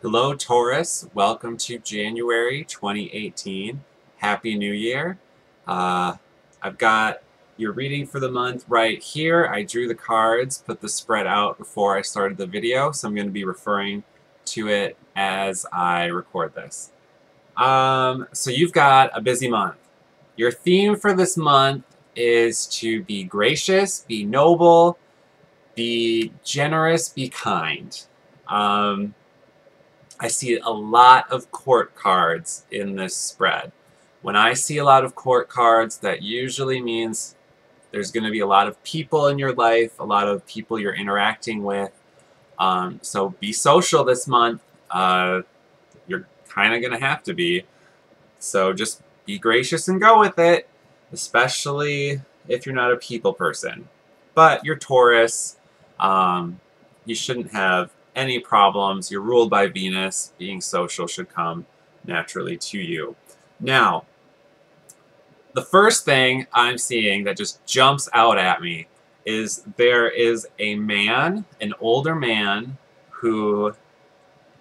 Hello, Taurus. Welcome to January 2018. Happy New Year. Uh, I've got your reading for the month right here. I drew the cards, put the spread out before I started the video, so I'm going to be referring to it as I record this. So you've got a busy month. Your theme for this month is to be gracious, be noble, be generous, be kind. I see a lot of court cards in this spread. When I see a lot of court cards, that usually means there's going to be a lot of people in your life, a lot of people you're interacting with. So be social this month. You're kind of going to have to be. So just be gracious and go with it, especially if you're not a people person. But you're Taurus. You shouldn't have any problems. You're ruled by Venus. Being social should come naturally to you. Now, the first thing I'm seeing that just jumps out at me is there is a man, an older man, who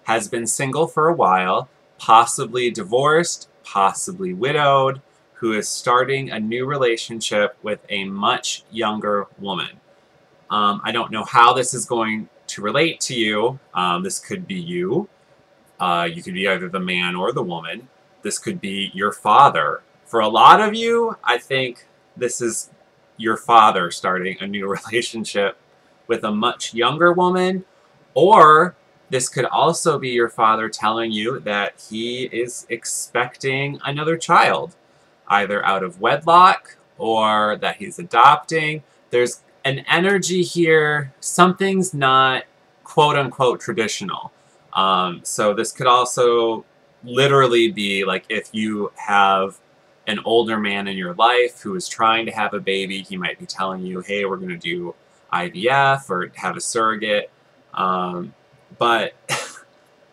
has been single for a while, possibly divorced, possibly widowed, who is starting a new relationship with a much younger woman. I don't know how this is going to relate to you. This could be you. You could be either the man or the woman. This could be your father. For a lot of you, I think this is your father starting a new relationship with a much younger woman, or this could also be your father telling you that he is expecting another child, either out of wedlock or that he's adopting. There's an energy here, something's not quote-unquote traditional. So this could also literally be like if you have an older man in your life who is trying to have a baby, he might be telling you, hey, we're going to do IVF or have a surrogate. But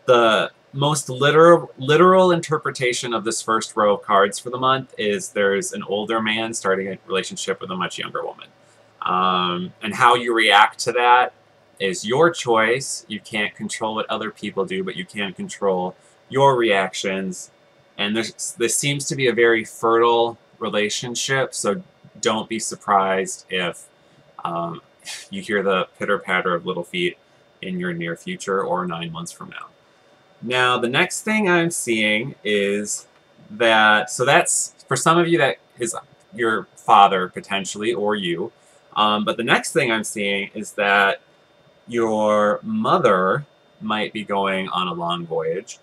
the most literal interpretation of this first row of cards for the month is there's an older man starting a relationship with a much younger woman. And how you react to that is your choice. You can't control what other people do, but you can control your reactions. And this seems to be a very fertile relationship, so don't be surprised if you hear the pitter-patter of little feet in your near future or 9 months from now. Now, the next thing I'm seeing is that, so that's, for some of you, that is your father, potentially, or you. But the next thing I'm seeing is that your mother might be going on a long voyage.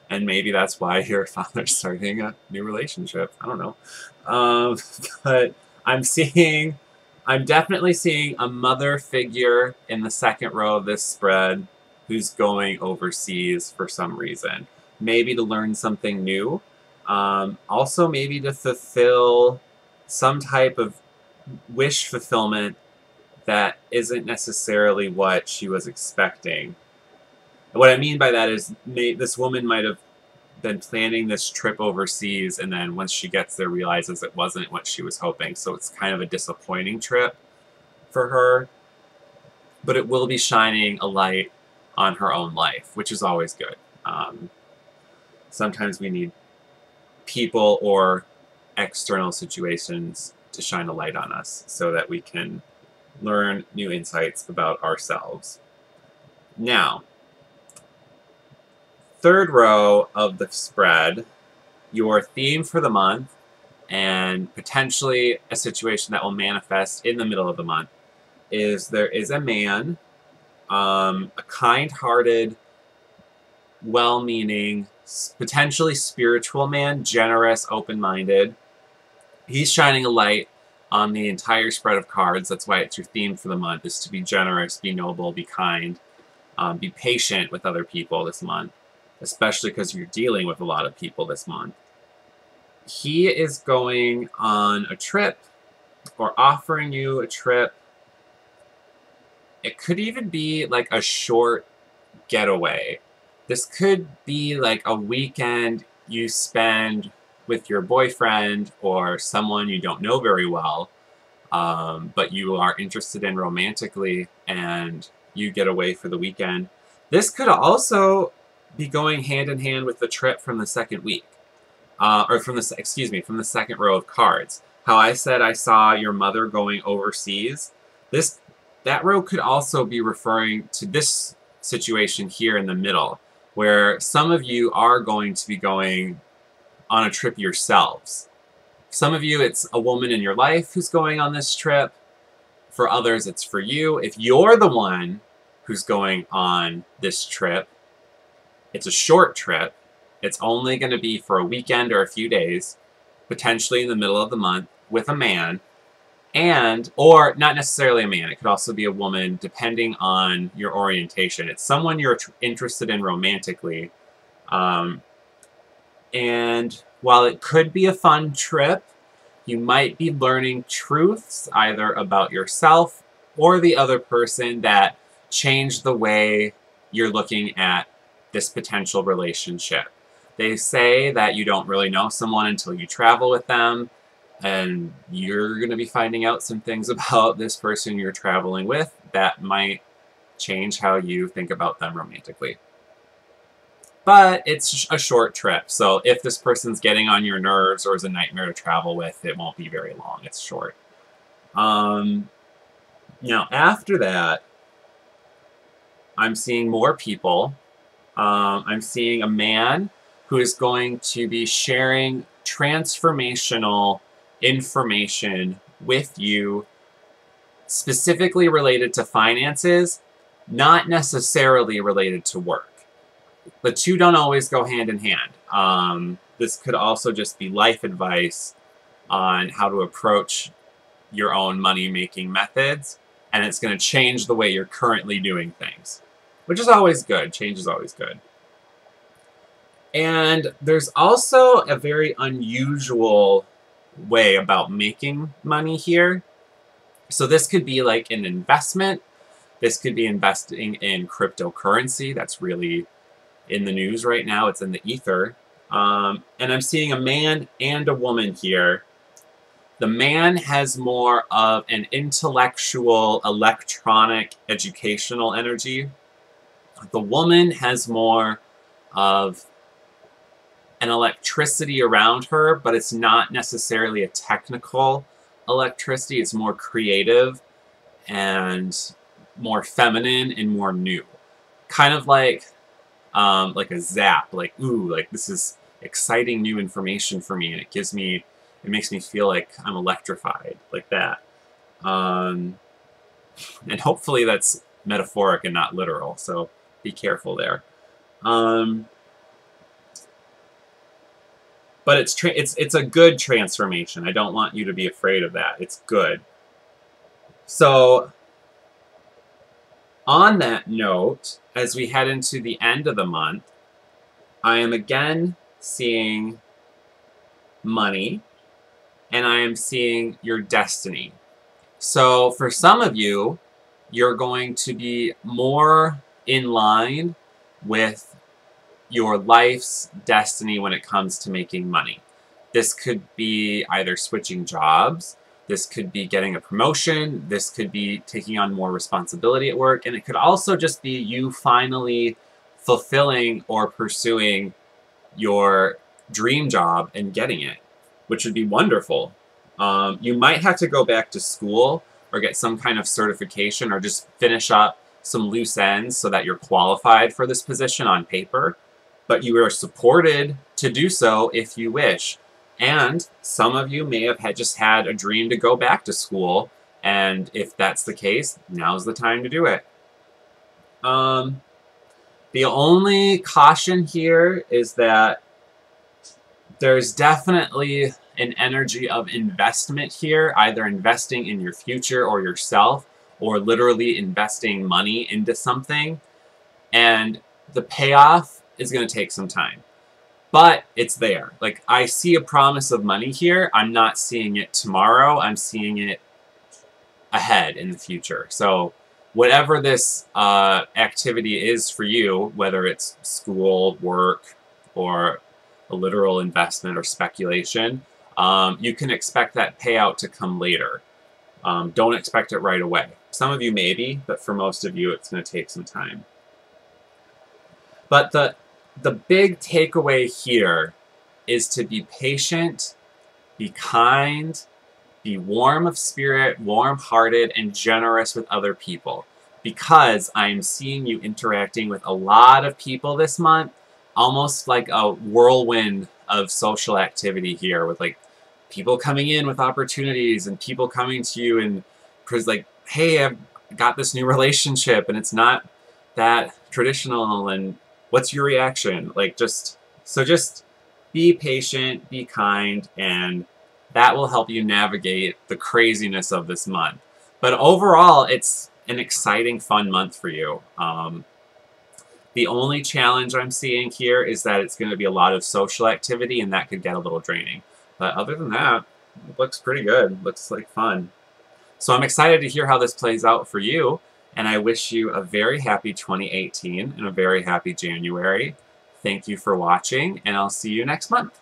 And maybe that's why your father's starting a new relationship. I don't know. But I'm definitely seeing a mother figure in the second row of this spread who's going overseas for some reason. Maybe to learn something new. Also maybe to fulfill some type of wish fulfillment that isn't necessarily what she was expecting. And what I mean by that is this woman might have been planning this trip overseas, and then once she gets there realizes it wasn't what she was hoping, so it's kind of a disappointing trip for her. But it will be shining a light on her own life, which is always good. Sometimes we need people or external situations to shine a light on us so that we can learn new insights about ourselves. Now, third row of the spread, your theme for the month, and potentially a situation that will manifest in the middle of the month, is there is a man, a kind-hearted, well-meaning, potentially spiritual man, generous, open-minded. He's shining a light on the entire spread of cards. That's why it's your theme for the month, is to be generous, be noble, be kind, be patient with other people this month, especially because you're dealing with a lot of people this month. He is going on a trip or offering you a trip. It could even be like a short getaway. This could be like a weekend you spend with your boyfriend or someone you don't know very well, but you are interested in romantically, and you get away for the weekend. This could also be going hand in hand with the trip from the second week. Or from the, excuse me, from the second row of cards. How I said I saw your mother going overseas. That row could also be referring to this situation here in the middle, where some of you are going to be going on a trip yourselves. Some of you, it's a woman in your life who's going on this trip. For others, it's for you. If you're the one who's going on this trip, it's a short trip. It's only going to be for a weekend or a few days, potentially in the middle of the month, with a man, or not necessarily a man. It could also be a woman, depending on your orientation. It's someone you're interested in romantically. And while it could be a fun trip, you might be learning truths either about yourself or the other person that change the way you're looking at this potential relationship. They say that you don't really know someone until you travel with them, and you're going to be finding out some things about this person you're traveling with that might change how you think about them romantically. But it's a short trip, so if this person's getting on your nerves or is a nightmare to travel with, it won't be very long. It's short. Now, after that, I'm seeing more people. I'm seeing a man who is going to be sharing transformational information with you, specifically related to finances, not necessarily related to work. The two don't always go hand in hand. This could also just be life advice on how to approach your own money-making methods, and it's going to change the way you're currently doing things, which is always good. Change is always good. And there's also a very unusual way about making money here. So this could be like an investment. This could be investing in cryptocurrency. That's really in the news right now. It's in the ether. And I'm seeing a man and a woman here. The man has more of an intellectual, electronic, educational energy. The woman has more of an electricity around her, but it's not necessarily a technical electricity. It's more creative and more feminine and more new. Kind of like a zap, like, ooh, like this is exciting new information for me, and it makes me feel like I'm electrified, like that. And hopefully that's metaphoric and not literal, so be careful there. But it's a good transformation. I don't want you to be afraid of that. It's good. So, on that note, as we head into the end of the month, I am again seeing money, and I am seeing your destiny. So, for some of you, you're going to be more in line with your life's destiny when it comes to making money. This could be either switching jobs, this could be getting a promotion, this could be taking on more responsibility at work, and it could also just be you finally fulfilling or pursuing your dream job and getting it, which would be wonderful. You might have to go back to school or get some kind of certification or just finish up some loose ends so that you're qualified for this position on paper. But you are supported to do so if you wish. And some of you may have just had a dream to go back to school, and if that's the case, now's the time to do it. The only caution here is that there's definitely an energy of investment here, either investing in your future or yourself, or literally investing money into something. And the payoff is going to take some time, but it's there. Like, I see a promise of money here. I'm not seeing it tomorrow. I'm seeing it ahead in the future. So whatever this activity is for you, whether it's school, work, or a literal investment or speculation, you can expect that payout to come later. Don't expect it right away. Some of you maybe, but for most of you, it's going to take some time. But the big takeaway here is to be patient, be kind, be warm of spirit, warm-hearted, and generous with other people. Because I'm seeing you interacting with a lot of people this month, almost like a whirlwind of social activity here, with like people coming in with opportunities and people coming to you and like, hey, I've got this new relationship and it's not that traditional, and what's your reaction? Like, just be patient, be kind, and that will help you navigate the craziness of this month. But overall, it's an exciting, fun month for you. The only challenge I'm seeing here is that it's going to be a lot of social activity, and that could get a little draining. But other than that, it looks pretty good. Looks like fun. So I'm excited to hear how this plays out for you, and I wish you a very happy 2018 and a very happy January. Thank you for watching, and I'll see you next month.